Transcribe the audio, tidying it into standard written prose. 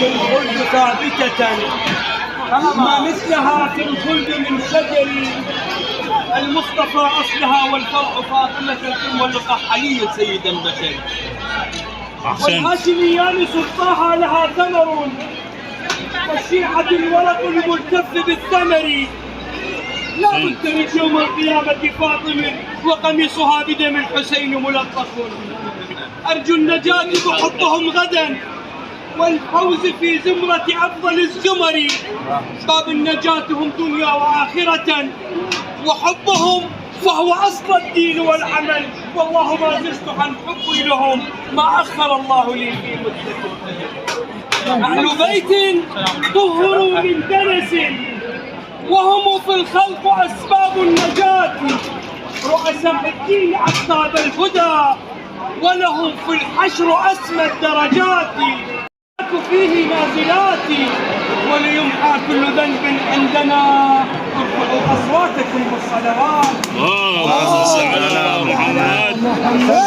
الخلد ثابتة ما مثلها في الخلد من شجر المصطفى أصلها والفرع فاطمة الأم واللقاح علي سيد البشر. والهاشميان سلطاها لها ثمر والشيعة الورق الملتف بالثمر. لا بد من يوم القيامة فاطمة وقميصها بدم الحسين ملطخ. أرجو النجاة بحبهم غدا والفوز في زمرة أفضل الزمر. باب النجاة هم دنيا وآخرة وحبهم فهو أصل الدين والعمل. والله ما زلت عن حبي لهم ما أخر الله لي في مدة. أهل بيت طهروا من دنس وهم في الخلق أسباب النجاة. رؤساء الدين أقطاب الهدى ولهم في الحشر أسمى الدرجات. فيه نازلات وليمحى كل ذنب عندنا. ارفعوا أصواتكم بالصلوات. اللهم صل على محمد.